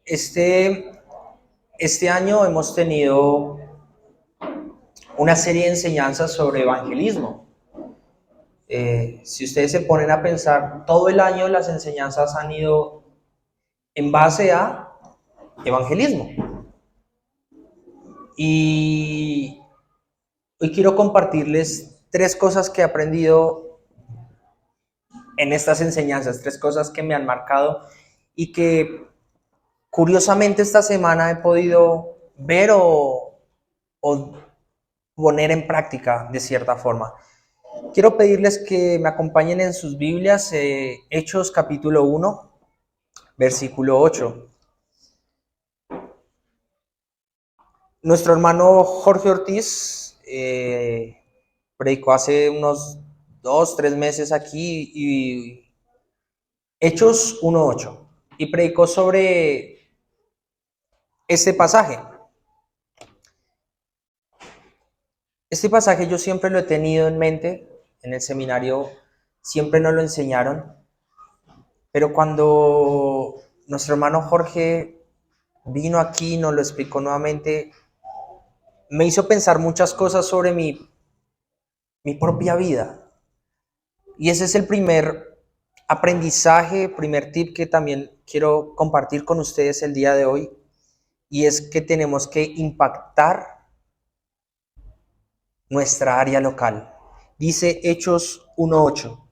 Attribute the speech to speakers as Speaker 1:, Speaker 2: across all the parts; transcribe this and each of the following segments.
Speaker 1: Este, este año hemos tenido una serie de enseñanzas sobre evangelismo. Si ustedes se ponen a pensar, todo el año las enseñanzas han ido en base a evangelismo. Y hoy quiero compartirles tres cosas que he aprendido en estas enseñanzas, tres cosas que me han marcado y que curiosamente esta semana he podido ver o poner en práctica de cierta forma. Quiero pedirles que me acompañen en sus Biblias, Hechos capítulo 1, versículo 8. Nuestro hermano Jorge Ortiz predicó hace unos 2, 3 meses aquí y Hechos 1:8 y predicó sobre este pasaje. Este pasaje yo siempre lo he tenido en mente, en el seminario siempre nos lo enseñaron, pero cuando nuestro hermano Jorge vino aquí y nos lo explicó nuevamente, me hizo pensar muchas cosas sobre mi propia vida. Y ese es el primer aprendizaje, primer tip que también quiero compartir con ustedes el día de hoy. Y es que tenemos que impactar nuestra área local. Dice Hechos 1:8.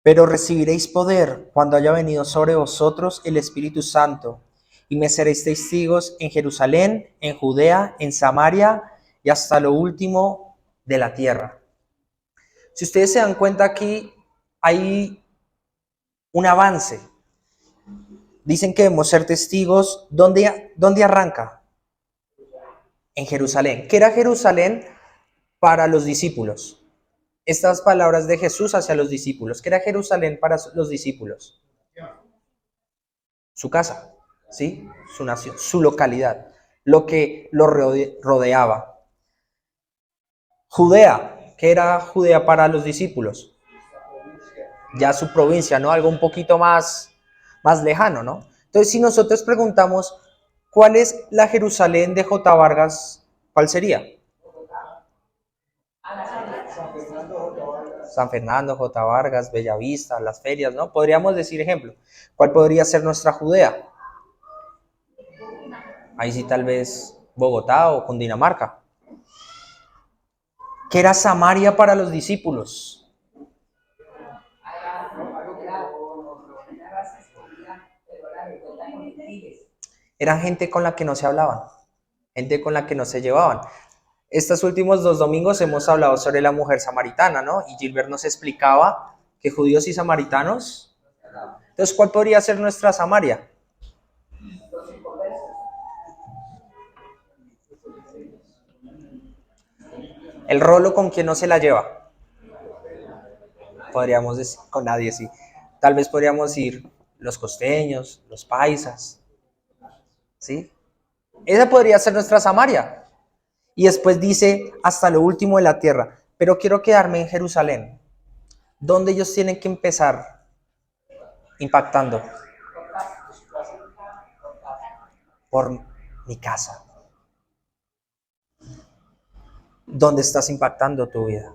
Speaker 1: Pero recibiréis poder cuando haya venido sobre vosotros el Espíritu Santo, y me seréis testigos en Jerusalén, en Judea, en Samaria y hasta lo último de la tierra. Si ustedes se dan cuenta aquí, hay un avance. Dicen que debemos ser testigos. ¿Dónde arranca? En Jerusalén. ¿Qué era Jerusalén para los discípulos? Estas palabras de Jesús hacia los discípulos. ¿Qué era Jerusalén para los discípulos? Su casa, ¿sí? Su nación, su localidad, lo que lo rodeaba. Judea, ¿qué era Judea para los discípulos? Ya su provincia, ¿no? Algo un poquito más lejano, ¿no? Entonces, si nosotros preguntamos, ¿cuál es la Jerusalén de J. Vargas? ¿Cuál sería? San Fernando, J. Vargas, Bellavista, las ferias, ¿no? Podríamos decir ejemplo. ¿Cuál podría ser nuestra Judea? Ahí sí tal vez Bogotá o Cundinamarca. ¿Qué era Samaria para los discípulos? Era gente con la que no se hablaban, gente con la que no se llevaban. Estos últimos 2 domingos hemos hablado sobre la mujer samaritana, ¿no? Y Gilbert nos explicaba que judíos y samaritanos. Entonces, ¿cuál podría ser nuestra Samaria? El rolo con quien no se la lleva. Podríamos decir, con nadie, sí. Tal vez podríamos ir los costeños, los paisas, ¿sí? Esa podría ser nuestra Samaria. Y después dice, hasta lo último de la tierra. Pero quiero quedarme en Jerusalén, donde ellos tienen que empezar impactando por mi casa. ¿Dónde estás impactando tu vida?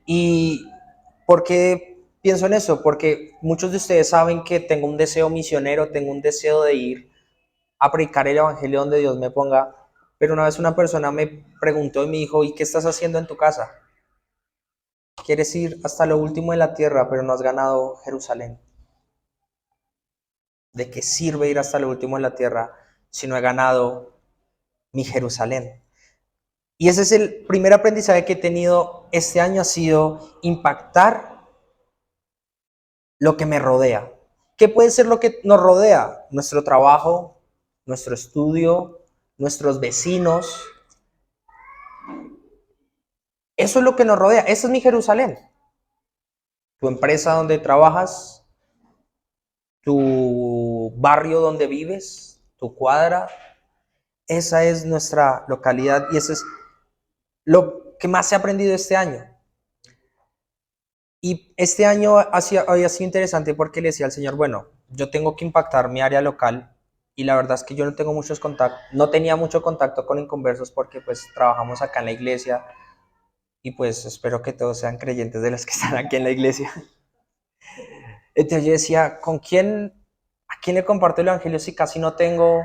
Speaker 1: ¿Y por qué pienso en eso? Porque muchos de ustedes saben que tengo un deseo misionero, tengo un deseo de ir a predicar el evangelio donde Dios me ponga. Pero una vez una persona me preguntó y me dijo, ¿y qué estás haciendo en tu casa? Quieres ir hasta lo último de la tierra, pero no has ganado Jerusalén. ¿De qué sirve ir hasta lo último de la tierra si no he ganado mi Jerusalén? Y ese es el primer aprendizaje que he tenido este año, ha sido impactar lo que me rodea. ¿Qué puede ser lo que nos rodea? Nuestro trabajo, nuestro estudio, nuestros vecinos. Eso es lo que nos rodea. Esa es mi Jerusalén. Tu empresa donde trabajas, tu barrio donde vives, tu cuadra. Esa es nuestra localidad y eso es lo que más he aprendido este año. Y este año había sido interesante porque le decía al Señor, bueno, yo tengo que impactar mi área local y la verdad es que yo no tengo muchos contactos, no tenía mucho contacto con inconversos porque pues trabajamos acá en la iglesia y pues espero que todos sean creyentes de los que están aquí en la iglesia. Entonces yo decía, a quién le comparto el evangelio si casi no tengo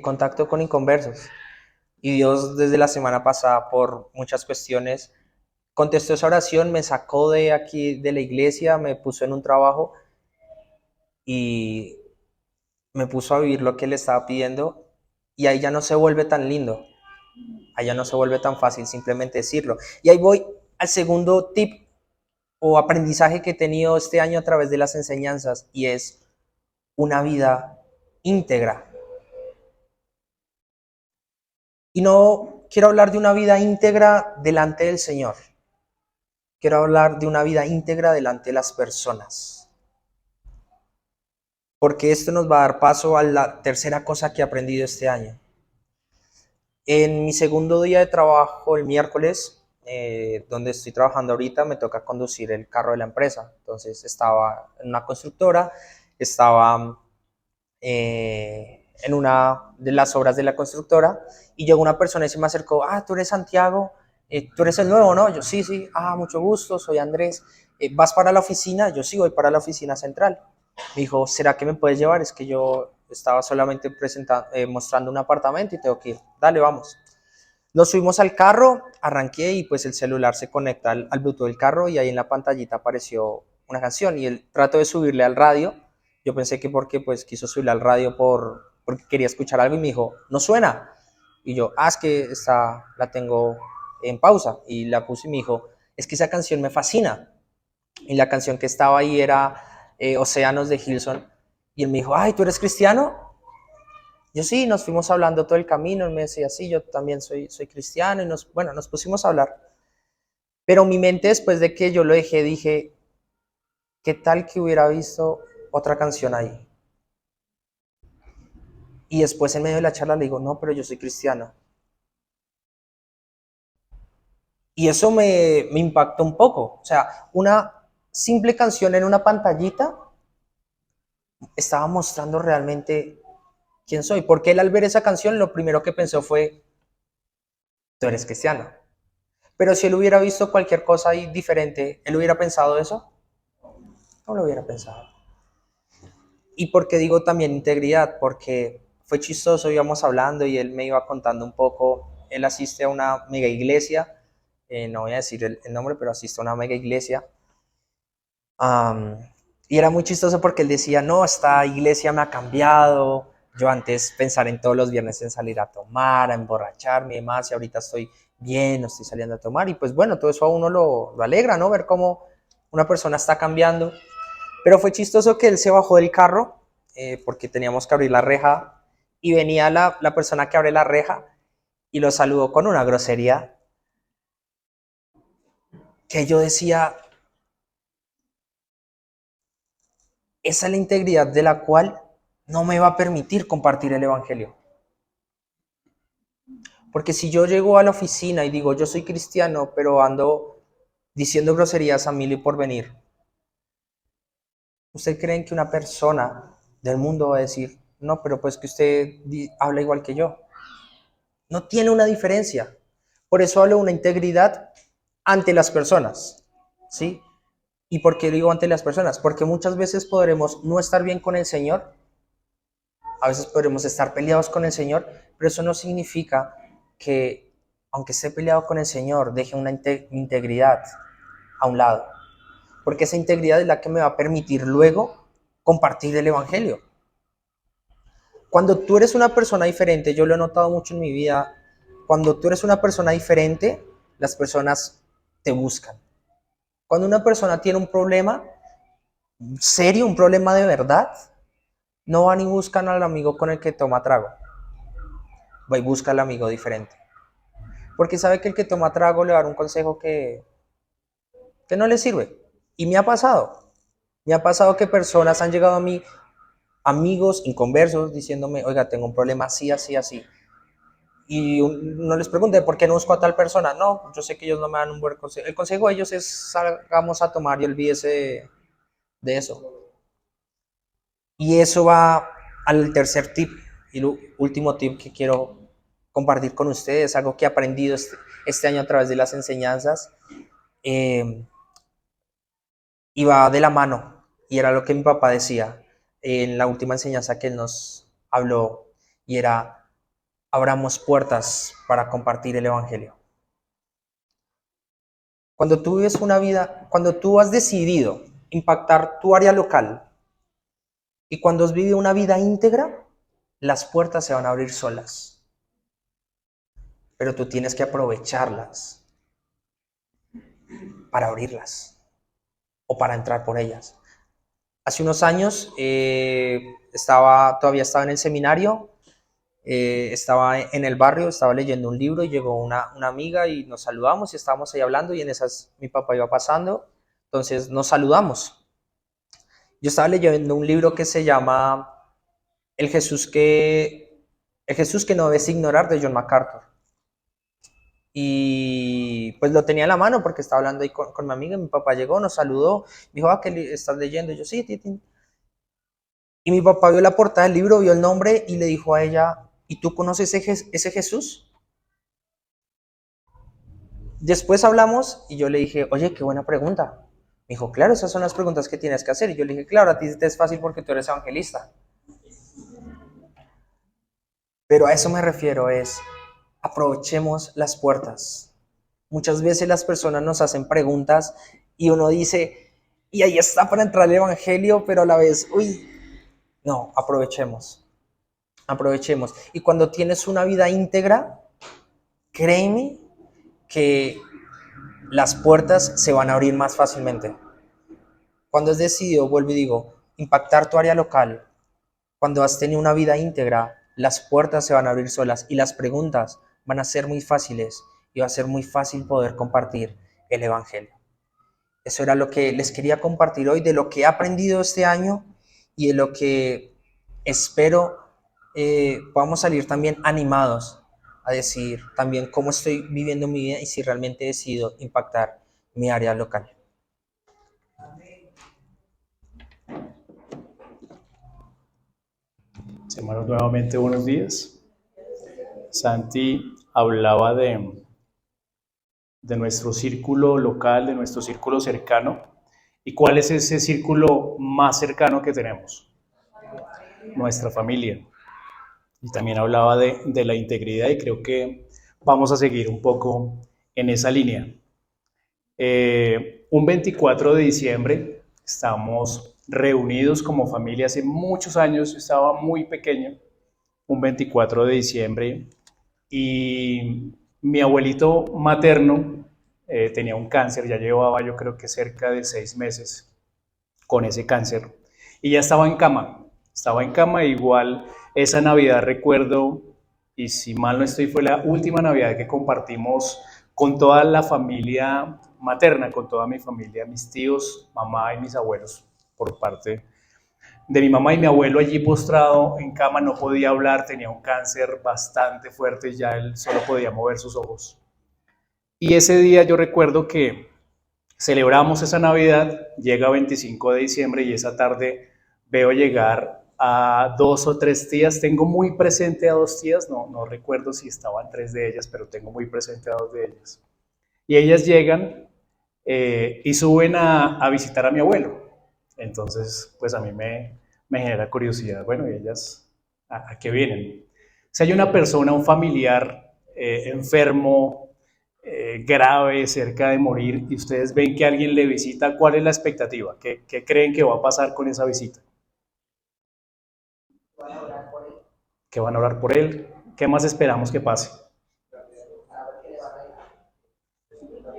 Speaker 1: contacto con inconversos? Y Dios desde la semana pasada, por muchas cuestiones, contestó esa oración, me sacó de aquí de la iglesia, me puso en un trabajo y me puso a vivir lo que le estaba pidiendo y ahí ya no se vuelve tan lindo, ahí ya no se vuelve tan fácil simplemente decirlo. Y ahí voy al segundo tip o aprendizaje que he tenido este año a través de las enseñanzas y es una vida íntegra. Y no quiero hablar de una vida íntegra delante del Señor, quiero hablar de una vida íntegra delante de las personas. Porque esto nos va a dar paso a la tercera cosa que he aprendido este año. En mi segundo día de trabajo, el miércoles, donde estoy trabajando ahorita, me toca conducir el carro de la empresa. Entonces estaba en una constructora, estaba en una de las obras de la constructora y llegó una persona y se me acercó, tú eres Santiago, tú eres el nuevo, ¿no? Yo sí, sí, mucho gusto, soy Andrés. ¿Vas para la oficina? Yo sí, voy para la oficina central. Me dijo, ¿será que me puedes llevar? Es que yo estaba solamente mostrando un apartamento y tengo que ir. Dale, vamos. Nos subimos al carro, arranqué y pues el celular se conecta al Bluetooth del carro y ahí en la pantallita apareció una canción y él trató de subirle al radio. Yo pensé que porque pues quiso subirle al radio porque quería escuchar algo y me dijo, no suena. Y yo, es que la tengo en pausa y la puse y me dijo, es que esa canción me fascina. Y la canción que estaba ahí era Océanos de Hillsong. Y él me dijo, ay, ¿tú eres cristiano? Yo sí, nos fuimos hablando todo el camino, él me decía, sí, yo también soy cristiano, y nos pusimos a hablar. Pero mi mente, después de que yo lo dejé, dije, ¿qué tal que hubiera visto otra canción ahí? Y después en medio de la charla le digo, no, pero yo soy cristiano. Y eso me impactó un poco. O sea, una simple canción en una pantallita estaba mostrando realmente quién soy. Porque él al ver esa canción, lo primero que pensó fue, tú eres cristiano. Pero si él hubiera visto cualquier cosa ahí diferente, ¿él hubiera pensado eso? No lo hubiera pensado. Y porque digo también integridad, porque fue chistoso, íbamos hablando y él me iba contando un poco, él asiste a una mega iglesia, no voy a decir el nombre, pero asiste a una mega iglesia. Um, y era muy chistoso porque él decía, no, esta iglesia me ha cambiado, yo antes pensar en todos los viernes en salir a tomar, a emborracharme y demás, y ahorita estoy bien, no estoy saliendo a tomar, y pues bueno, todo eso a uno lo alegra, ¿no? Ver cómo una persona está cambiando. Pero fue chistoso que él se bajó del carro, porque teníamos que abrir la reja, y venía la persona que abre la reja y lo saludó con una grosería que yo decía, esa es la integridad de la cual no me va a permitir compartir el evangelio. Porque si yo llego a la oficina y digo, yo soy cristiano, pero ando diciendo groserías a mil y por venir, ¿usted cree que una persona del mundo va a decir, no, pero pues que usted habla igual que yo? No tiene una diferencia. Por eso hablo de una integridad ante las personas, ¿sí? ¿Y por qué digo ante las personas? Porque muchas veces podremos no estar bien con el Señor, a veces podremos estar peleados con el Señor, pero eso no significa que, aunque esté peleado con el Señor, deje una integridad a un lado. Porque esa integridad es la que me va a permitir luego compartir el Evangelio. Cuando tú eres una persona diferente, yo lo he notado mucho en mi vida, cuando tú eres una persona diferente, las personas te buscan. Cuando una persona tiene un problema serio, un problema de verdad, no van y buscan al amigo con el que toma trago, va y busca al amigo diferente. Porque sabe que el que toma trago le va a dar un consejo que no le sirve. Y me ha pasado que personas han llegado a mí, amigos inconversos, diciéndome, oiga, tengo un problema así, así, así. no les pregunté por qué no busco a tal persona. No, yo sé que ellos no me dan un buen consejo. El consejo de ellos es salgamos a tomar y olvídese de eso. Y eso va al tercer tip y el último tip que quiero compartir con ustedes, algo que he aprendido este año a través de las enseñanzas, eh, y va de la mano, y era lo que mi papá decía en la última enseñanza que él nos habló, y era, abramos puertas para compartir el Evangelio. Cuando tú vives una vida, cuando tú has decidido impactar tu área local y cuando has vivido una vida íntegra, las puertas se van a abrir solas, pero tú tienes que aprovecharlas para abrirlas o para entrar por ellas. Hace unos años todavía estaba en el seminario, estaba en el barrio, estaba leyendo un libro y llegó una amiga y nos saludamos y estábamos ahí hablando y en esas mi papá iba pasando, entonces nos saludamos. Yo estaba leyendo un libro que se llama El Jesús el Jesús que no debes ignorar, de John MacArthur. Y pues lo tenía en la mano porque estaba hablando ahí con mi amiga y mi papá llegó, nos saludó, me dijo, ¿qué estás leyendo? Y yo, sí, titín. Y mi papá vio la portada del libro, vio el nombre y le dijo a ella, ¿y tú conoces ese Jesús? Después hablamos y yo le dije, oye, qué buena pregunta. Me dijo, claro, esas son las preguntas que tienes que hacer. Y yo le dije, claro, a ti te es fácil porque tú eres evangelista. Pero a eso me refiero, es aprovechemos las puertas. Muchas veces las personas nos hacen preguntas y uno dice, y ahí está para entrar el evangelio, pero a la vez, uy, no, aprovechemos, aprovechemos. Y cuando tienes una vida íntegra, créeme que las puertas se van a abrir más fácilmente. Cuando has decidido, vuelvo y digo, impactar tu área local, cuando has tenido una vida íntegra, las puertas se van a abrir solas y las preguntas van a ser muy fáciles y va a ser muy fácil poder compartir el Evangelio. Eso era lo que les quería compartir hoy, de lo que he aprendido este año y de lo que espero podamos salir también animados a decir también cómo estoy viviendo mi vida y si realmente decido impactar mi área local.
Speaker 2: Hermanos, nuevamente buenos días. Santi hablaba de nuestro círculo local, de nuestro círculo cercano. ¿Y cuál es ese círculo más cercano que tenemos? Nuestra familia. Y también hablaba de la integridad y creo que vamos a seguir un poco en esa línea. Un 24 de diciembre estamos reunidos como familia. Hace muchos años, estaba muy pequeño, un 24 de diciembre, y mi abuelito materno tenía un cáncer, ya llevaba yo creo que cerca de 6 meses con ese cáncer, y ya estaba en cama igual. Esa Navidad recuerdo, y si mal no estoy, fue la última Navidad que compartimos con toda la familia materna, con toda mi familia, mis tíos, mamá y mis abuelos, por parte de mi mamá y mi abuelo allí postrado en cama, no podía hablar, tenía un cáncer bastante fuerte, ya él solo podía mover sus ojos. Y ese día yo recuerdo que celebramos esa Navidad, llega 25 de diciembre y esa tarde veo llegar a 2 o 3 tías, tengo muy presente a 2 tías, no recuerdo si estaban 3 de ellas, pero tengo muy presente a 2 de ellas. Y ellas llegan y suben a visitar a mi abuelo. Entonces, pues a mí me genera curiosidad, bueno, ¿y ellas a qué vienen? Si hay una persona, un familiar enfermo, grave, cerca de morir, y ustedes ven que alguien le visita, ¿cuál es la expectativa? ¿Qué creen que va a pasar con esa visita? ¿Que van a orar por él? ¿Qué más esperamos que pase?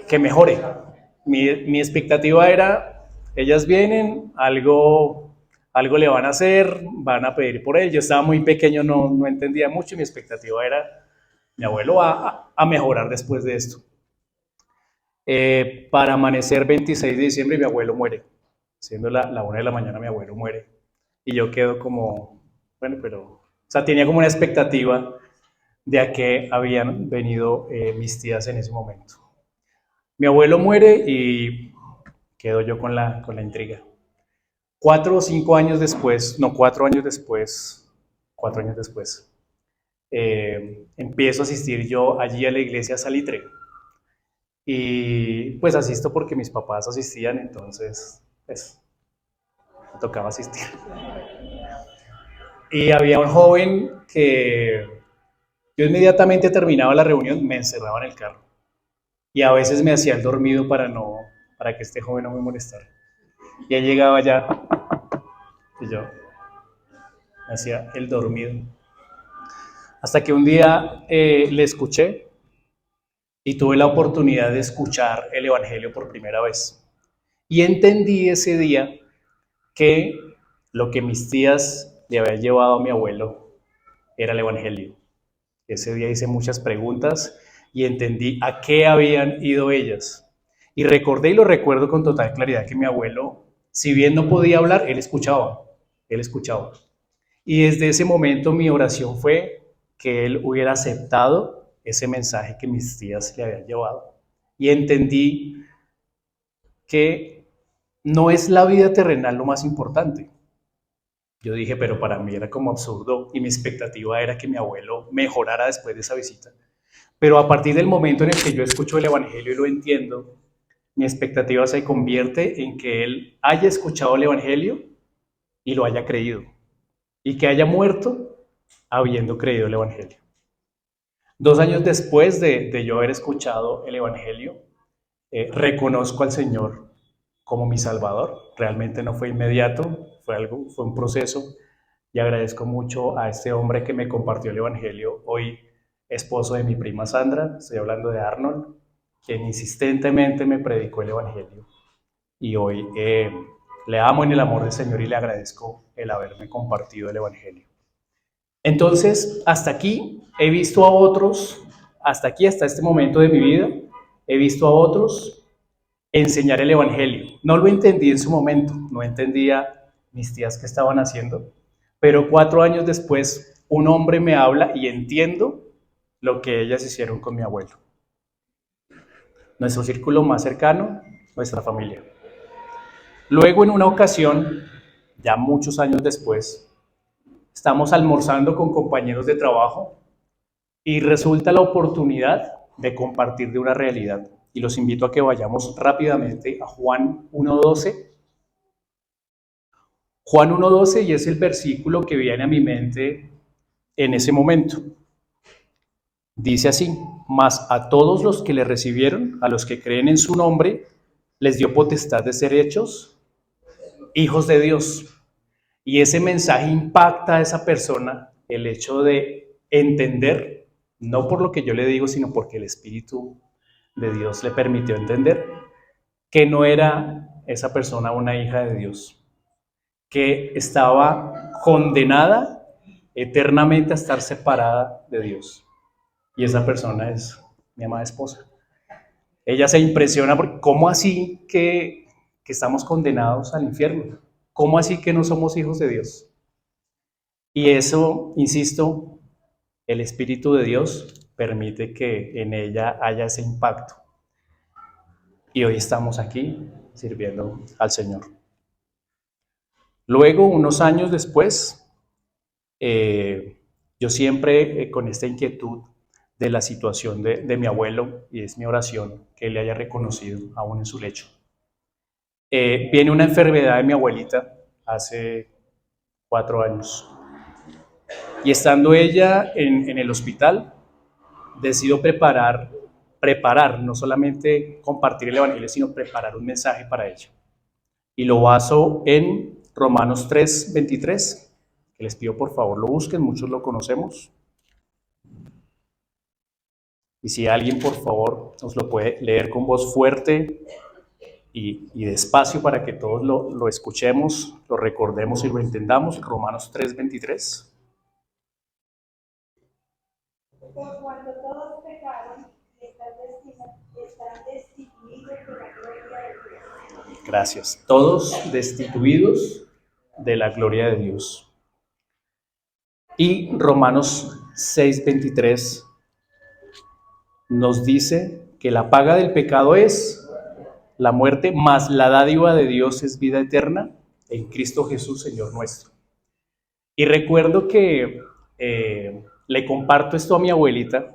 Speaker 2: Que mejore. Mi expectativa era, ellas vienen, algo le van a hacer, van a pedir por él. Yo estaba muy pequeño, no entendía mucho y mi expectativa era, mi abuelo va a mejorar después de esto. Para amanecer 26 de diciembre mi abuelo muere. Siendo la 1 de la mañana mi abuelo muere. Y yo quedo como, bueno, pero, o sea, tenía como una expectativa de a qué habían venido mis tías en ese momento. Mi abuelo muere y quedo yo con la intriga. 4 o 5 años después, no, 4 años después, empiezo a asistir yo allí a la iglesia Salitre. Y pues asisto porque mis papás asistían, entonces pues me tocaba asistir. Y había un joven que yo inmediatamente terminaba la reunión, me encerraba en el carro. Y a veces me hacía el dormido para que este joven no me molestara. Y él llegaba ya y yo me hacía el dormido. Hasta que un día le escuché y tuve la oportunidad de escuchar el Evangelio por primera vez. Y entendí ese día que lo que mis tías le habían llevado a mi abuelo era el Evangelio. Ese día hice muchas preguntas y entendí a qué habían ido ellas. Y recordé y lo recuerdo con total claridad que mi abuelo, si bien no podía hablar, él escuchaba. Él escuchaba. Y desde ese momento mi oración fue que él hubiera aceptado ese mensaje que mis tías le habían llevado. Y entendí que no es la vida terrenal lo más importante. Yo dije, pero para mí era como absurdo y mi expectativa era que mi abuelo mejorara después de esa visita. Pero a partir del momento en el que yo escucho el Evangelio y lo entiendo, mi expectativa se convierte en que él haya escuchado el Evangelio y lo haya creído. Y que haya muerto habiendo creído el Evangelio. 2 años después de yo haber escuchado el Evangelio, reconozco al Señor como mi Salvador. Realmente no fue inmediato, fue un proceso y agradezco mucho a este hombre que me compartió el Evangelio, hoy esposo de mi prima Sandra, estoy hablando de Arnold, quien insistentemente me predicó el Evangelio y hoy le amo en el amor del Señor y le agradezco el haberme compartido el Evangelio. Entonces, hasta aquí he visto a otros, hasta aquí, hasta este momento de mi vida, he visto a otros enseñar el Evangelio. No lo entendí en su momento, no entendía mis tías qué estaban haciendo, pero 4 años después un hombre me habla y entiendo lo que ellas hicieron con mi abuelo. Nuestro círculo más cercano, nuestra familia. Luego en una ocasión, ya muchos años después, estamos almorzando con compañeros de trabajo y resulta la oportunidad de compartir de una realidad. Y los invito a que vayamos rápidamente a Juan 1:12. Juan 1:12 y es el versículo que viene a mi mente en ese momento. Dice así, mas a todos los que le recibieron, a los que creen en su nombre, les dio potestad de ser hechos hijos de Dios. Y ese mensaje impacta a esa persona, el hecho de entender, no por lo que yo le digo, sino porque el Espíritu de Dios le permitió entender que no era esa persona una hija de Dios, que estaba condenada eternamente a estar separada de Dios. Y esa persona es mi amada esposa. Ella se impresiona porque ¿cómo así que estamos condenados al infierno? ¿Cómo así que no somos hijos de Dios? Y eso, insisto, el Espíritu de Dios permite que en ella haya ese impacto. Y hoy estamos aquí sirviendo al Señor. Luego, unos años después, yo siempre con esta inquietud de la situación de mi abuelo, y es mi oración que él le haya reconocido aún en su lecho. Viene una enfermedad de mi abuelita hace 4 años. Y estando ella en el hospital, decido preparar, no solamente compartir el Evangelio, sino preparar un mensaje para ella. Y lo baso en Romanos 3:23, que les pido por favor lo busquen, muchos lo conocemos. Y si alguien por favor nos lo puede leer con voz fuerte y despacio para que todos lo escuchemos, lo recordemos y lo entendamos. Romanos 3:23.
Speaker 3: Por cuanto todos pecaron, están destituidos de la gloria de Dios.
Speaker 2: Gracias. Todos destituidos de la gloria de Dios. Y Romanos 6:23 nos dice que la paga del pecado es la muerte, mas la dádiva de Dios es vida eterna en Cristo Jesús, Señor nuestro. Y recuerdo que le comparto esto a mi abuelita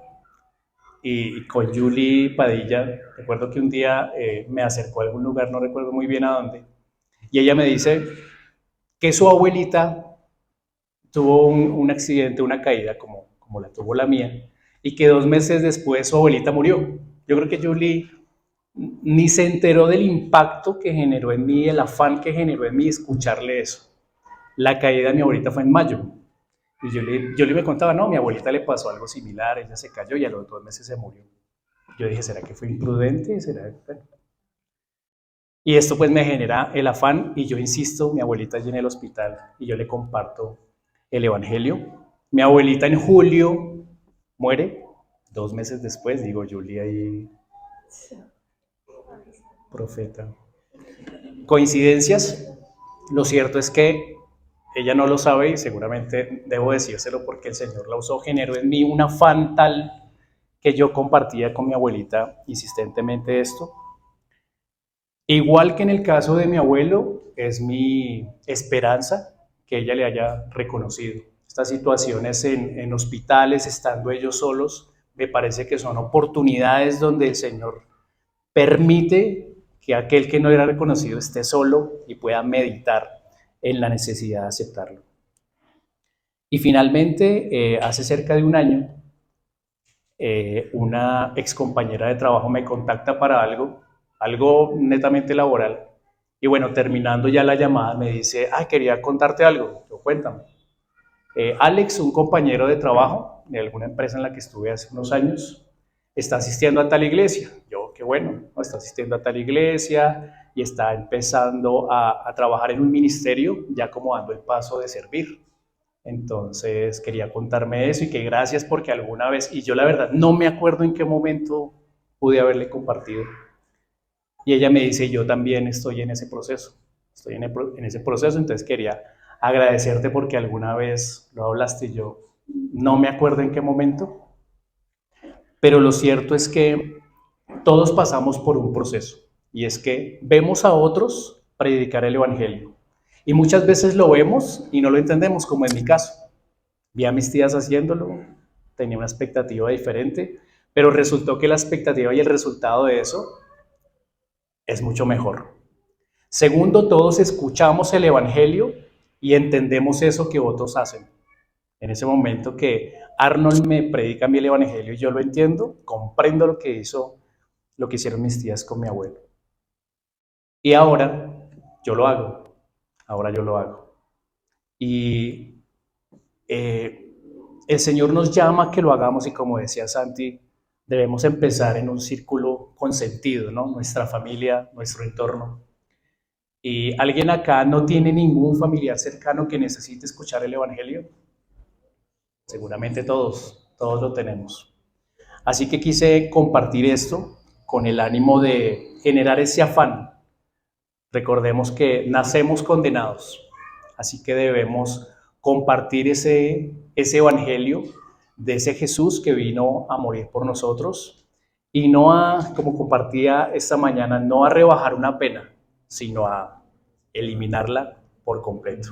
Speaker 2: y con Julie Padilla. Recuerdo que un día me acercó a algún lugar, no recuerdo muy bien a dónde, y ella me dice que su abuelita tuvo un accidente, una caída como la tuvo la mía, y que 2 meses después su abuelita murió. Yo creo que Julie ni se enteró del impacto que generó en mí, el afán que generó en mí escucharle eso. La caída de mi abuelita fue en mayo. Y yo le me contaba, no, mi abuelita le pasó algo similar, ella se cayó y a los 2 meses se murió. Yo dije, ¿será que fue imprudente? ¿Será? Bueno. Y esto pues me genera el afán y yo insisto, mi abuelita allí en el hospital y yo le comparto el evangelio. Mi abuelita en julio muere, 2 meses después, digo, Julia y profeta. ¿Coincidencias? Lo cierto es que ella no lo sabe y seguramente debo decírselo porque el Señor la usó, generó en mí un afán tal que yo compartía con mi abuelita insistentemente esto. Igual que en el caso de mi abuelo, es mi esperanza que ella le haya reconocido. Estas situaciones en hospitales, estando ellos solos, me parece que son oportunidades donde el Señor permite que aquel que no era reconocido esté solo y pueda meditar en la necesidad de aceptarlo. Y finalmente, hace cerca de un año, una excompañera de trabajo me contacta para algo netamente laboral. Y bueno, terminando ya la llamada, me dice, quería contarte algo. Yo, cuéntame. Alex, un compañero de trabajo de alguna empresa en la que estuve hace unos años, está asistiendo a tal iglesia. Yo, qué bueno, ¿no? Está asistiendo a tal iglesia y está empezando a trabajar en un ministerio, ya como dando el paso de servir. Entonces quería contarme eso y que gracias porque alguna vez, y yo la verdad no me acuerdo en qué momento pude haberle compartido. Y ella me dice, yo también estoy en ese proceso, entonces quería agradecerte porque alguna vez lo hablaste y yo no me acuerdo en qué momento, pero lo cierto es que todos pasamos por un proceso y es que vemos a otros predicar el evangelio y muchas veces lo vemos y no lo entendemos, como en mi caso. Vi a mis tías haciéndolo, tenía una expectativa diferente, pero resultó que la expectativa y el resultado de eso es mucho mejor. Segundo, todos escuchamos el evangelio y entendemos eso que otros hacen. En ese momento que Arnold me predica a mí el evangelio y yo lo entiendo, comprendo lo que hicieron mis tías con mi abuelo. Y ahora yo lo hago. Y el Señor nos llama a que lo hagamos y como decía Santi, debemos empezar en un círculo con sentido, ¿no? Nuestra familia, nuestro entorno. ¿Y alguien acá no tiene ningún familiar cercano que necesite escuchar el evangelio? Seguramente todos lo tenemos. Así que quise compartir esto con el ánimo de generar ese afán. Recordemos que nacemos condenados, así que debemos compartir ese evangelio de ese Jesús que vino a morir por nosotros y no a, como compartía esta mañana, no a rebajar una pena, sino a eliminarla por completo.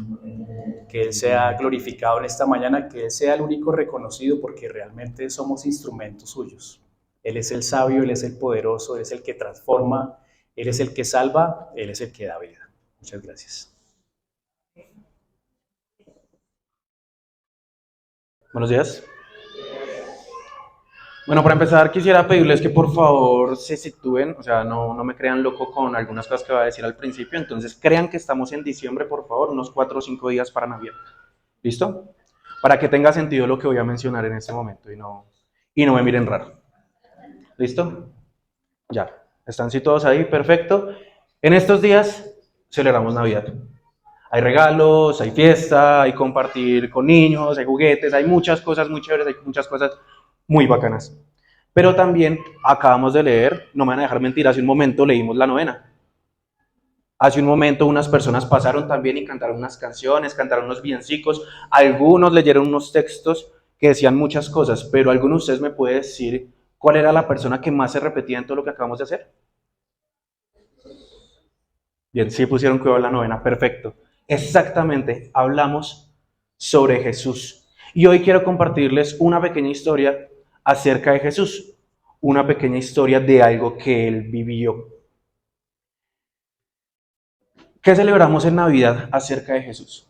Speaker 2: Que Él sea glorificado en esta mañana, que Él sea el único reconocido porque realmente somos instrumentos suyos. Él es el sabio, Él es el poderoso, Él es el que transforma, Él es el que salva, Él es el que da vida. Muchas gracias.
Speaker 4: Buenos días. Bueno, para empezar quisiera pedirles que por favor se sitúen, o sea, no me crean loco con algunas cosas que voy a decir al principio, entonces crean que estamos en diciembre, por favor, unos 4 o 5 días para Navidad. ¿Listo? Para que tenga sentido lo que voy a mencionar en este momento y no me miren raro. ¿Listo? Ya, están situados ahí, perfecto. En estos días celebramos Navidad. Hay regalos, hay fiesta, hay compartir con niños, hay juguetes, hay muchas cosas muy chéveres, hay muchas cosas muy bacanas. Pero también acabamos de leer, no me van a dejar mentir, hace un momento leímos la novena. Hace un momento unas personas pasaron también y cantaron unas canciones, cantaron unos villancicos, algunos leyeron unos textos que decían muchas cosas, pero ¿alguno de ustedes me puede decir cuál era la persona que más se repetía en todo lo que acabamos de hacer? Bien, sí pusieron cuidado en la novena, perfecto. Exactamente, hablamos sobre Jesús. Y hoy quiero compartirles una pequeña historia acerca de Jesús, una pequeña historia de algo que él vivió. ¿Qué celebramos en Navidad acerca de Jesús?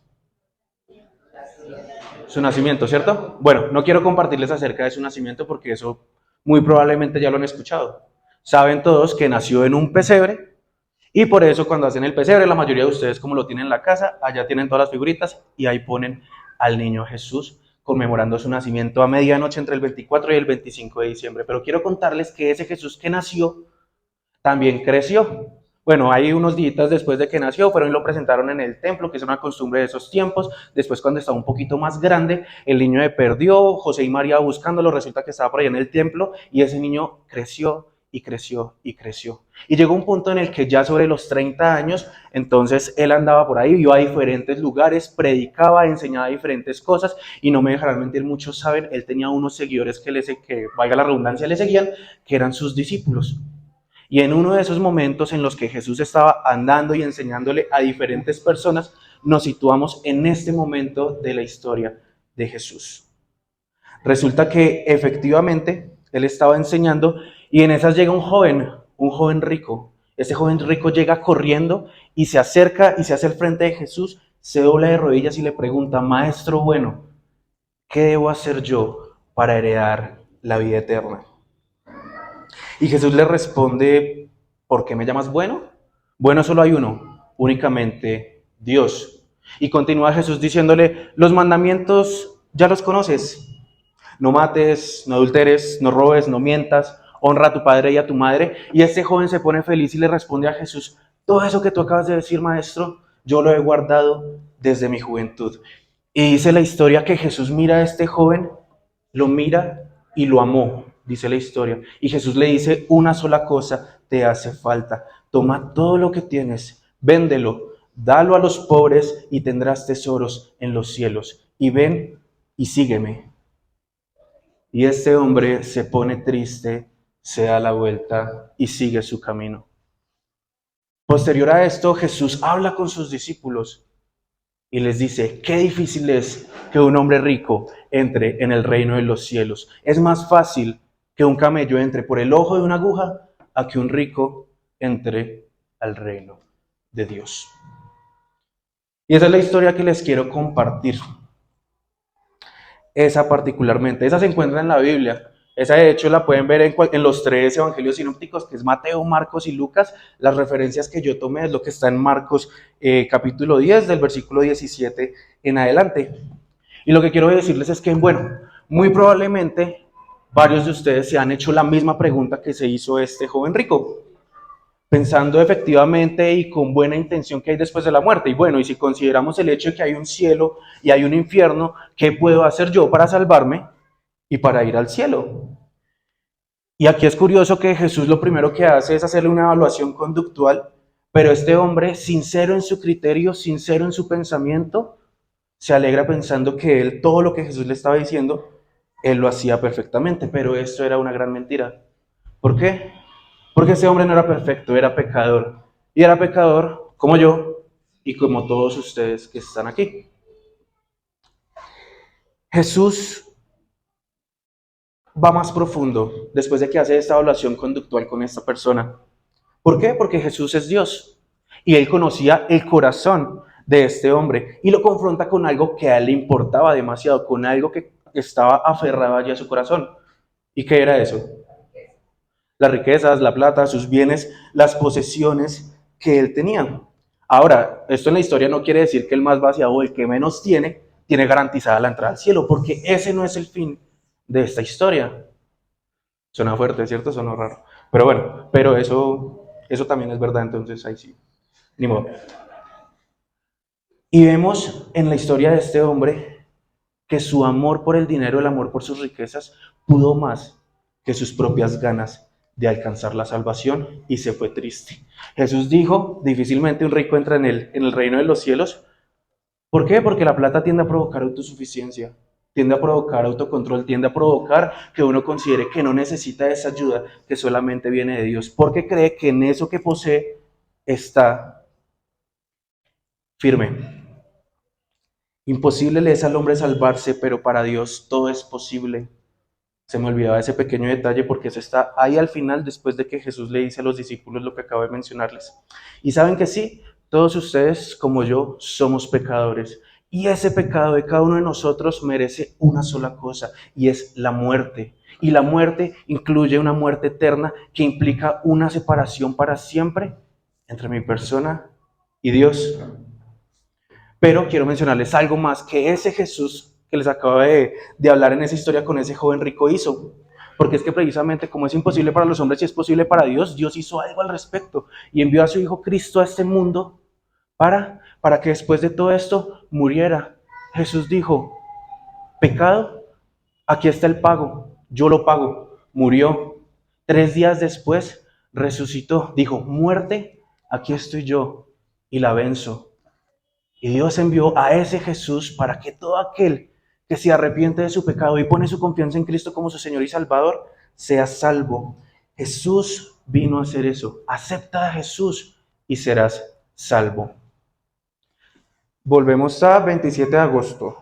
Speaker 4: Su nacimiento, ¿cierto? Bueno, no quiero compartirles acerca de su nacimiento porque eso muy probablemente ya lo han escuchado. Saben todos que nació en un pesebre y por eso cuando hacen el pesebre, la mayoría de ustedes como lo tienen en la casa, allá tienen todas las figuritas y ahí ponen al niño Jesús conmemorando su nacimiento a medianoche entre el 24 y el 25 de diciembre. Pero quiero contarles que ese Jesús que nació también creció. Bueno, hay unos días después de que nació, fueron y lo presentaron en el templo, que es una costumbre de esos tiempos. Después, cuando estaba un poquito más grande, el niño se perdió, José y María buscándolo, resulta que estaba por ahí en el templo, y ese niño creció y creció y creció. Y llegó un punto en el que ya sobre los 30 años, entonces él andaba por ahí, iba a diferentes lugares, predicaba, enseñaba diferentes cosas, y no me dejarán mentir, muchos saben, él tenía unos seguidores que valga la redundancia, le seguían, que eran sus discípulos. Y en uno de esos momentos en los que Jesús estaba andando y enseñándole a diferentes personas, nos situamos en este momento de la historia de Jesús. Resulta que efectivamente él estaba enseñando y en esas llega un joven rico. Ese joven rico llega corriendo y se acerca y se hace al frente de Jesús, se dobla de rodillas y le pregunta: Maestro bueno, ¿qué debo hacer yo para heredar la vida eterna? Y Jesús le responde: ¿por qué me llamas bueno? Bueno solo hay uno, únicamente Dios. Y continúa Jesús diciéndole: los mandamientos ya los conoces. No mates, no adulteres, no robes, no mientas, honra a tu padre y a tu madre. Y este joven se pone feliz y le responde a Jesús: todo eso que tú acabas de decir, maestro, yo lo he guardado desde mi juventud. Y dice la historia que Jesús mira a este joven, lo mira y lo amó, dice la historia. Y Jesús le dice: una sola cosa te hace falta. Toma todo lo que tienes, véndelo, dalo a los pobres y tendrás tesoros en los cielos. Y ven y sígueme. Y este hombre se pone triste, se da la vuelta y sigue su camino. Posterior a esto, Jesús habla con sus discípulos y les dice: qué difícil es que un hombre rico entre en el reino de los cielos. Es más fácil que un camello entre por el ojo de una aguja a que un rico entre al reino de Dios. Y esa es la historia que les quiero compartir. Esa particularmente, esa se encuentra en la Biblia. Esa de hecho la pueden ver en los 3 evangelios sinópticos, que es Mateo, Marcos y Lucas. Las referencias que yo tomé es lo que está en Marcos capítulo 10, del versículo 17 en adelante. Y lo que quiero decirles es que, bueno, muy probablemente varios de ustedes se han hecho la misma pregunta que se hizo este joven rico, pensando efectivamente y con buena intención que hay después de la muerte. Y bueno, y si consideramos el hecho de que hay un cielo y hay un infierno, ¿qué puedo hacer yo para salvarme y para ir al cielo? Y aquí es curioso que Jesús lo primero que hace es hacerle una evaluación conductual, pero este hombre, sincero en su criterio, sincero en su pensamiento, se alegra pensando que él, todo lo que Jesús le estaba diciendo, él lo hacía perfectamente, pero esto era una gran mentira. ¿Por qué? Porque ese hombre no era perfecto, era pecador. Y era pecador como yo y como todos ustedes que están aquí. Jesús va más profundo después de que hace esta evaluación conductual con esta persona. ¿Por qué? Porque Jesús es Dios y él conocía el corazón de este hombre y lo confronta con algo que a él le importaba demasiado, con algo que estaba aferrado allí a su corazón. ¿Y qué era eso? Las riquezas, la plata, sus bienes, las posesiones que él tenía. Ahora, esto en la historia no quiere decir que el más vaciado o el que menos tiene garantizada la entrada al cielo, porque ese no es el fin de esta historia. Suena fuerte, ¿cierto? Suena raro. Pero bueno, pero eso también es verdad, entonces ahí sí. Ni modo. Y vemos en la historia de este hombre que su amor por el dinero, el amor por sus riquezas, pudo más que sus propias ganas de alcanzar la salvación y se fue triste. Jesús dijo: difícilmente un rico entra en el reino de los cielos. ¿Por qué? Porque la plata tiende a provocar autosuficiencia, tiende a provocar autocontrol, tiende a provocar que uno considere que no necesita esa ayuda, que solamente viene de Dios, porque cree que en eso que posee está firme. Imposible le es al hombre salvarse, pero para Dios todo es posible. Se me olvidaba ese pequeño detalle porque eso está ahí al final, después de que Jesús le dice a los discípulos lo que acabo de mencionarles. Y saben que sí, todos ustedes como yo somos pecadores. Y ese pecado de cada uno de nosotros merece una sola cosa, y es la muerte. Y la muerte incluye una muerte eterna que implica una separación para siempre entre mi persona y Dios. Pero quiero mencionarles algo más que ese Jesús que les acabo de hablar en esa historia con ese joven rico hizo. Porque es que precisamente como es imposible para los hombres y es posible para Dios, Dios hizo algo al respecto y envió a su Hijo Cristo a este mundo para que después de todo esto muriera. Jesús dijo, pecado, aquí está el pago, yo lo pago. Murió. 3 días después resucitó. Dijo, muerte, aquí estoy yo y la venzo. Y Dios envió a ese Jesús para que todo aquel que se arrepiente de su pecado y pone su confianza en Cristo como su Señor y Salvador, sea salvo. Jesús vino a hacer eso. Acepta a Jesús y serás salvo. Volvemos a 27 de agosto.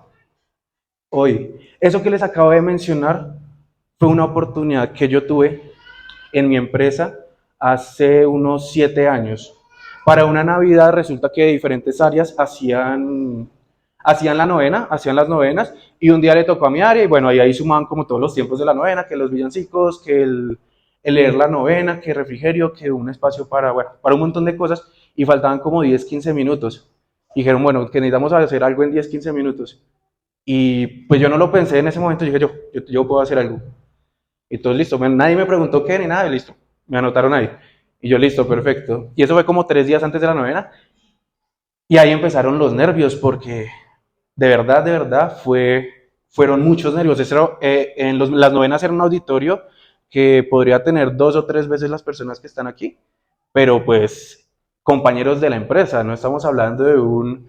Speaker 4: Hoy, eso que les acabo de mencionar fue una oportunidad que yo tuve en mi empresa hace unos 7 años. Para una Navidad resulta que diferentes áreas hacían las novenas, y un día le tocó a mi área, y bueno, ahí sumaban como todos los tiempos de la novena, que los villancicos, que el leer la novena, que refrigerio, que un espacio para un montón de cosas, y faltaban como 10, 15 minutos. Dijeron, bueno, que necesitamos hacer algo en 10, 15 minutos. Y pues yo no lo pensé en ese momento, dije yo puedo hacer algo. Y todo listo, nadie me preguntó qué ni nada, y listo, me anotaron ahí. Y yo listo, perfecto. Y eso fue como 3 días antes de la novena. Y ahí empezaron los nervios, porque de verdad, fueron muchos nervios. Las novenas era un auditorio que podría tener 2 o 3 veces las personas que están aquí, pero pues compañeros de la empresa, no estamos hablando de un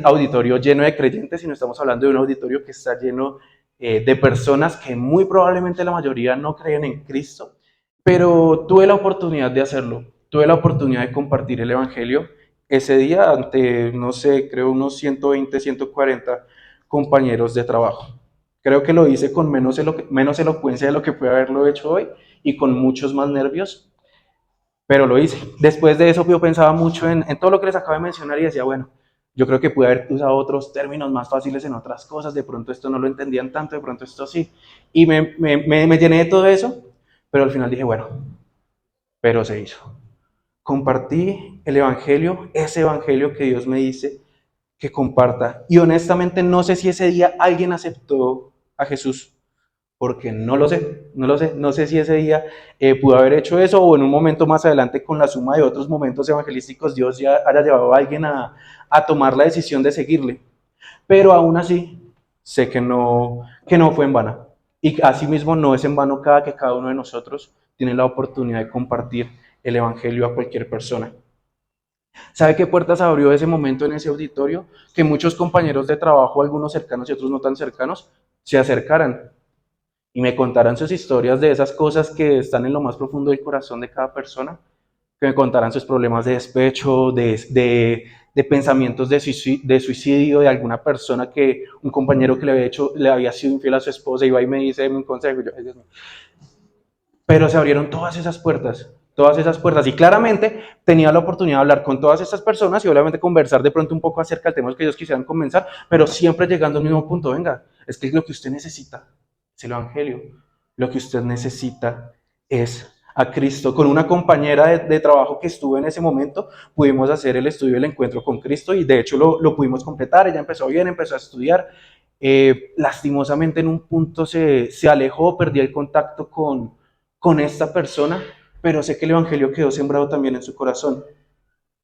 Speaker 4: auditorio lleno de creyentes, sino estamos hablando de un auditorio que está lleno de personas que muy probablemente la mayoría no creen en Cristo, pero tuve la oportunidad de hacerlo, tuve la oportunidad de compartir el Evangelio ese día ante, no sé, creo unos 120, 140 compañeros de trabajo. Creo que lo hice con menos elocuencia de lo que pude haberlo hecho hoy y con muchos más nervios, pero lo hice. Después de eso yo pensaba mucho en todo lo que les acabo de mencionar y decía, bueno, yo creo que pude haber usado otros términos más fáciles en otras cosas, de pronto esto no lo entendían tanto, de pronto esto sí. Y me llené de todo eso, pero al final dije, bueno, pero se hizo. Compartí el Evangelio, ese Evangelio que Dios me dice que comparta. Y honestamente no sé si ese día alguien aceptó a Jesús, porque no sé si ese día pudo haber hecho eso o en un momento más adelante con la suma de otros momentos evangelísticos Dios ya haya llevado a alguien a tomar la decisión de seguirle. Pero aún así sé que no fue en vano. Y asimismo no es en vano que cada uno de nosotros tiene la oportunidad de compartir el Evangelio a cualquier persona. ¿Sabe qué puertas abrió ese momento en ese auditorio? Que muchos compañeros de trabajo, algunos cercanos y otros no tan cercanos, se acercaran y me contaran sus historias de esas cosas que están en lo más profundo del corazón de cada persona, que me contaran sus problemas de despecho, de pensamientos de suicidio, de alguna persona que, un compañero que le había sido infiel a su esposa, iba y me dice, dame un consejo, y yo, ay Dios mío. Pero se abrieron todas esas puertas, y claramente tenía la oportunidad de hablar con todas estas personas y obviamente conversar de pronto un poco acerca del tema que ellos quisieran comenzar, pero siempre llegando al mismo punto, venga, es que lo que usted necesita es el Evangelio, lo que usted necesita es a Cristo. Con una compañera de trabajo que estuvo en ese momento, pudimos hacer el estudio del encuentro con Cristo y de hecho lo pudimos completar. Ella empezó bien, empezó a estudiar. Lastimosamente en un punto se alejó, perdió el contacto con esta persona, pero sé que el Evangelio quedó sembrado también en su corazón.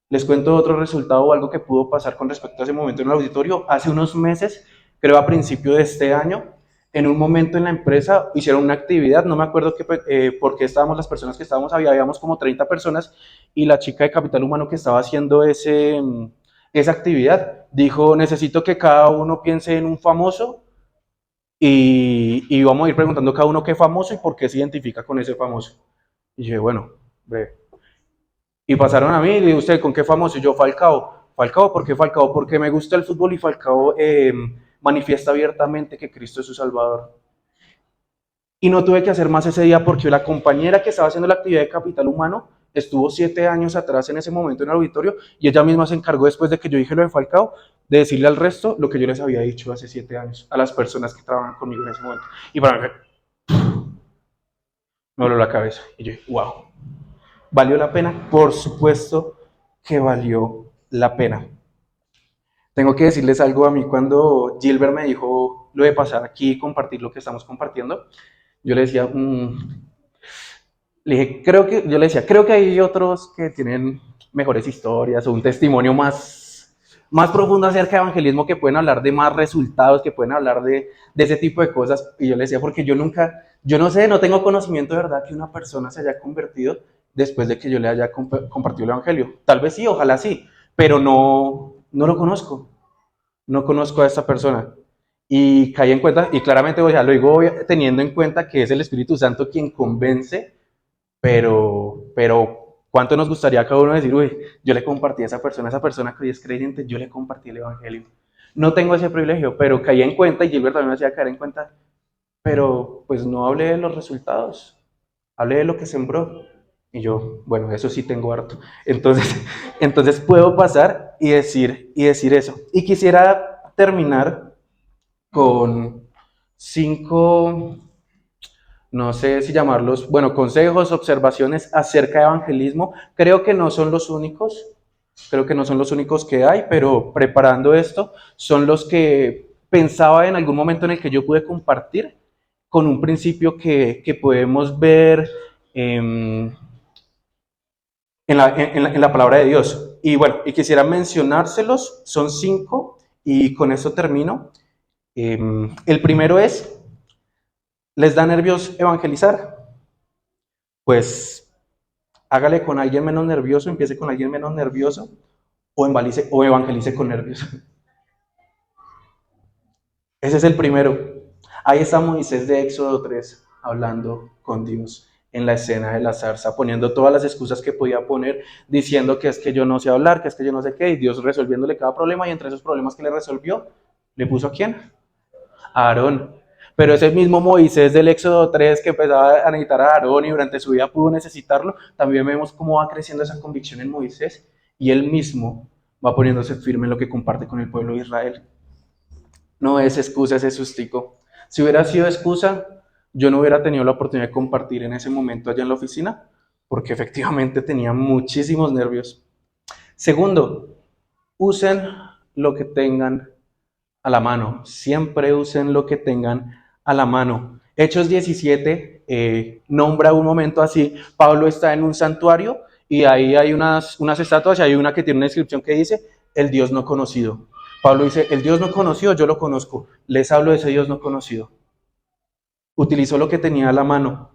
Speaker 4: Les cuento otro resultado o algo que pudo pasar con respecto a ese momento en el auditorio. Hace unos meses, creo a principio de este año, en un momento en la empresa hicieron una actividad, no me acuerdo por qué estábamos las personas que estábamos, habíamos como 30 personas, y la chica de Capital Humano que estaba haciendo esa actividad dijo, necesito que cada uno piense en un famoso y vamos a ir preguntando cada uno qué famoso y por qué se identifica con ese famoso. Y yo dije, bueno, breve. Y pasaron a mí y le dije, ¿usted con qué famoso? Y yo, Falcao. Falcao, ¿por qué Falcao? Porque me gusta el fútbol y Falcao manifiesta abiertamente que Cristo es su Salvador. Y no tuve que hacer más ese día porque la compañera que estaba haciendo la actividad de Capital Humano estuvo 7 años atrás en ese momento en el auditorio y ella misma se encargó después de que yo dije lo de Falcao de decirle al resto lo que yo les había dicho hace 7 años a las personas que trabajan conmigo en ese momento. Y para mí me voló la cabeza y yo, wow, ¿valió la pena? Por supuesto que valió la pena. Tengo que decirles algo. A mí cuando Gilbert me dijo lo de pasar aquí y compartir lo que estamos compartiendo, yo le decía, le dije, yo le decía, creo que hay otros que tienen mejores historias o un testimonio más profundo acerca de evangelismo, que pueden hablar de más resultados, que pueden hablar de ese tipo de cosas. Y yo le decía, porque yo no sé, no tengo conocimiento de verdad que una persona se haya convertido después de que yo le haya compartido el evangelio. Tal vez sí, ojalá sí, pero no lo conozco. No conozco a esta persona. Y caí en cuenta, y claramente, o sea, lo digo teniendo en cuenta que es el Espíritu Santo quien convence, pero ¿cuánto nos gustaría a cada uno decir, uy, yo le compartí a esa persona que hoy es creyente, yo le compartí el evangelio? No tengo ese privilegio, pero caí en cuenta, y Gilbert también me hacía caer en cuenta, pero pues no hablé de los resultados, hablé de lo que sembró. Y yo, bueno, eso sí tengo harto. Entonces, entonces puedo pasar y decir eso. Y quisiera terminar con 5, no sé si llamarlos, bueno, consejos, observaciones acerca de evangelismo. Creo que no son los únicos que hay, pero preparando esto, son los que pensaba en algún momento en el que yo pude compartir con un principio que podemos ver en la palabra de Dios. Y bueno, y quisiera mencionárselos, son 5, y con eso termino. El primero es, ¿les da nervios evangelizar? Pues hágale con alguien menos nervioso, empiece con alguien menos nervioso, o evangelice con nervios. Ese es el primero. Ahí está Moisés de Éxodo 3 hablando con Dios en la escena de la zarza, poniendo todas las excusas que podía poner, diciendo que es que yo no sé hablar, que es que yo no sé qué, y Dios resolviéndole cada problema, y entre esos problemas que le resolvió, ¿le puso a quién? A Aarón. Pero ese mismo Moisés del Éxodo 3 que empezaba a necesitar a Aarón y durante su vida pudo necesitarlo, también vemos cómo va creciendo esa convicción en Moisés y él mismo va poniéndose firme en lo que comparte con el pueblo de Israel. No es excusa ese sustico. Si hubiera sido excusa, yo no hubiera tenido la oportunidad de compartir en ese momento allá en la oficina, porque efectivamente tenía muchísimos nervios. Segundo, usen lo que tengan a la mano. Siempre usen lo que tengan a la mano. Hechos 17 nombra un momento así. Pablo está en un santuario y ahí hay unas estatuas y hay una que tiene una inscripción que dice el Dios no conocido. Pablo dice, el Dios no conocido, yo lo conozco. Les hablo de ese Dios no conocido. Utilizó lo que tenía a la mano.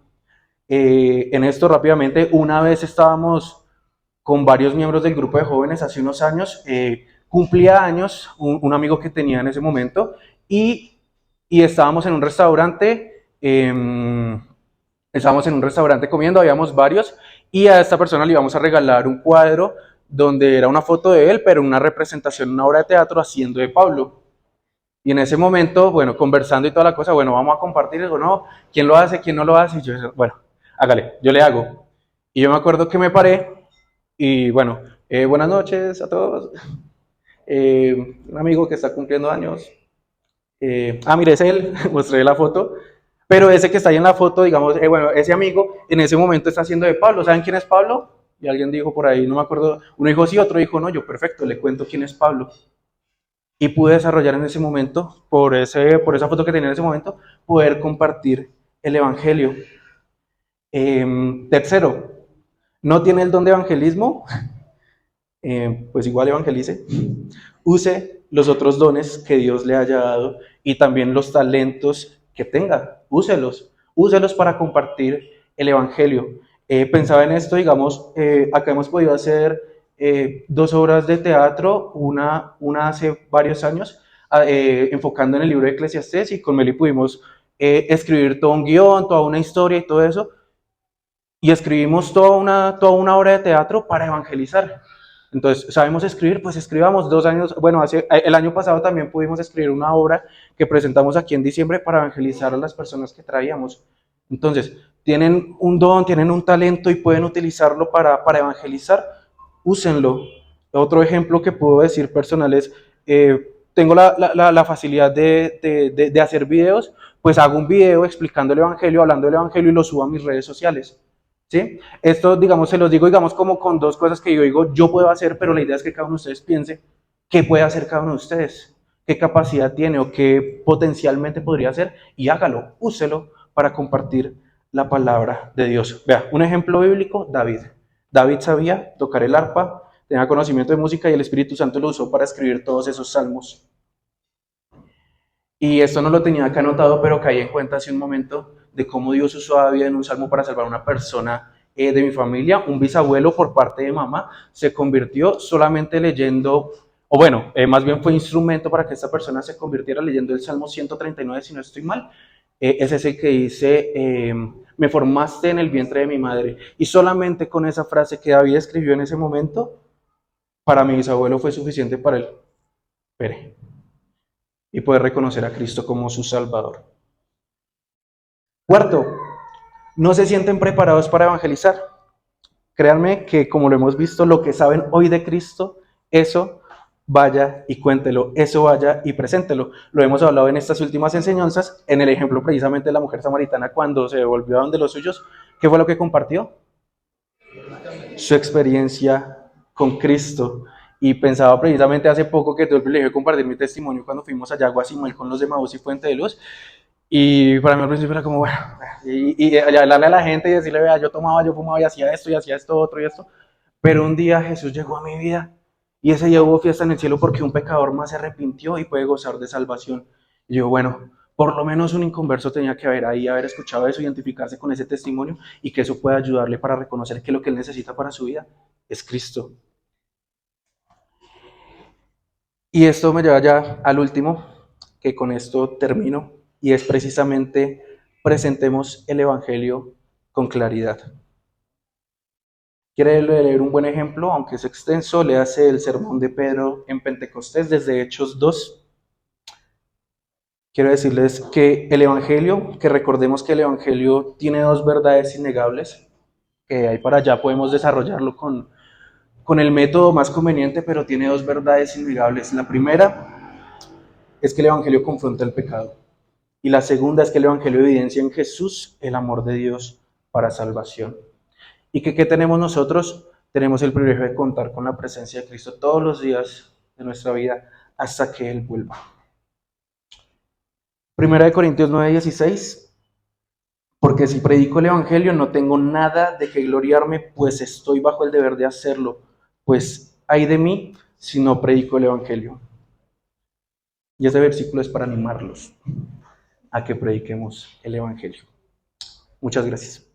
Speaker 4: En esto rápidamente, una vez estábamos con varios miembros del grupo de jóvenes hace unos años, cumplía años un amigo que tenía en ese momento y estábamos en un restaurante, comiendo, habíamos varios, y a esta persona le íbamos a regalar un cuadro donde era una foto de él, pero una representación, una obra de teatro haciendo de Pablo. Y en ese momento, bueno, conversando y toda la cosa, bueno, vamos a compartir eso, ¿no? ¿Quién lo hace? ¿Quién no lo hace? Y yo, bueno, hágale, yo le hago. Y yo me acuerdo que me paré y bueno, buenas noches a todos. Un amigo que está cumpliendo años. Mire, es él, mostré la foto. Pero ese que está ahí en la foto, digamos, bueno, ese amigo en ese momento está haciendo de Pablo. ¿Saben quién es Pablo? Y alguien dijo por ahí, no me acuerdo, uno dijo sí, otro dijo no, yo perfecto, le cuento quién es Pablo. Y pude desarrollar en ese momento, por esa foto que tenía en ese momento, poder compartir el evangelio. Tercero, ¿no tiene el don de evangelismo? Pues igual evangelice. Use los otros dones que Dios le haya dado y también los talentos que tenga. Úselos para compartir el evangelio. Pensaba en esto, digamos, acá hemos podido hacer 2 obras de teatro, una hace varios años, enfocando en el libro de Eclesiastés, y con Meli pudimos escribir todo un guión, toda una historia y todo eso, y escribimos toda una obra de teatro para evangelizar. Entonces, ¿sabemos escribir? Pues escribamos 2 años, bueno, el año pasado también pudimos escribir una obra que presentamos aquí en diciembre para evangelizar a las personas que traíamos. Entonces, tienen un don, tienen un talento y pueden utilizarlo para evangelizar, úsenlo. Otro ejemplo que puedo decir personal es, tengo la facilidad de hacer videos, pues hago un video explicando el evangelio, hablando del evangelio y lo subo a mis redes sociales. ¿Sí? Esto, digamos, se los digo, digamos, como con dos cosas que yo digo, yo puedo hacer, pero la idea es que cada uno de ustedes piense qué puede hacer cada uno de ustedes, qué capacidad tiene o qué potencialmente podría hacer, y hágalo, úselo para compartir la palabra de Dios. Vea, un ejemplo bíblico, David. David sabía tocar el arpa, tenía conocimiento de música y el Espíritu Santo lo usó para escribir todos esos salmos. Y esto no lo tenía acá anotado, pero caí en cuenta hace un momento de cómo Dios usó a David en un salmo para salvar a una persona de mi familia. Un bisabuelo por parte de mamá se convirtió solamente leyendo, o bueno, más bien fue instrumento para que esta persona se convirtiera leyendo el Salmo 139, si no estoy mal. Es ese que dice, me formaste en el vientre de mi madre. Y solamente con esa frase que David escribió en ese momento, para mi bisabuelo fue suficiente para él. Espere. Y poder reconocer a Cristo como su Salvador. Cuarto, no se sienten preparados para evangelizar. Créanme que, como lo hemos visto, lo que saben hoy de Cristo, eso vaya y cuéntelo, eso vaya y preséntelo. Lo hemos hablado en estas últimas enseñanzas, en el ejemplo precisamente de la mujer samaritana cuando se volvió a donde los suyos. ¿Qué fue lo que compartió? Su experiencia con Cristo. Y pensaba precisamente hace poco que tuve el privilegio de compartir mi testimonio cuando fuimos allá a Guasimuel con los de Maús y Fuente de Luz. Y para mí al principio era como, bueno, y hablarle a la gente y decirle, vea, yo tomaba, yo fumaba y hacía esto, otro y esto. Pero un día Jesús llegó a mi vida y ese día hubo fiesta en el cielo porque un pecador más se arrepintió y puede gozar de salvación. Y yo, bueno, por lo menos un inconverso tenía que haber ahí, haber escuchado eso, identificarse con ese testimonio y que eso pueda ayudarle para reconocer que lo que él necesita para su vida es Cristo. Y esto me lleva ya al último, que con esto termino, y es precisamente presentemos el Evangelio con claridad. ¿Quiere leer un buen ejemplo? Aunque es extenso, le hace el sermón de Pedro en Pentecostés desde Hechos 2. Quiero decirles que el Evangelio, que recordemos que el Evangelio tiene dos verdades innegables, que ahí para allá podemos desarrollarlo con el método más conveniente, pero tiene dos verdades innegables. La primera es que el Evangelio confronta el pecado. Y la segunda es que el Evangelio evidencia en Jesús el amor de Dios para salvación. ¿Y qué tenemos nosotros? Tenemos el privilegio de contar con la presencia de Cristo todos los días de nuestra vida hasta que Él vuelva. Primera de Corintios 9:16. Porque si predico el Evangelio no tengo nada de que gloriarme, pues estoy bajo el deber de hacerlo. Pues ay de mí si no predico el Evangelio. Y este versículo es para animarlos a que prediquemos el Evangelio. Muchas gracias.